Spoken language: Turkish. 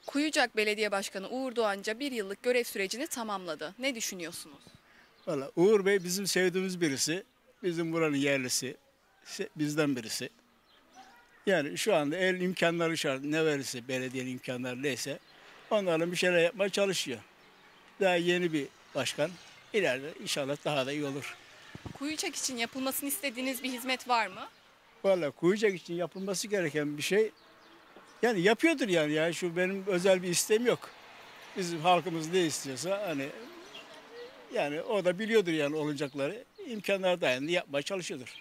Kuyucak Belediye Başkanı Uğur Doğanca bir yıllık görev sürecini tamamladı. Ne düşünüyorsunuz? Valla Uğur Bey bizim sevdiğimiz birisi. Bizim buranın yerlisi. Bizden birisi. Yani şu anda el imkanları şart. Ne verirse belediyenin imkanları neyse onlarla bir şeyler yapmaya çalışıyor. Daha yeni bir başkan. İleride inşallah daha da iyi olur. Kuyucak için yapılmasını istediğiniz bir hizmet var mı? Valla Kuyucak için yapılması gereken bir şey yani yapıyordur yani ya şu benim özel bir isteğim yok. Bizim halkımız ne istiyorsa hani yani o da biliyordur yani olacakları imkanlar dahilinde yapmaya çalışıyordur.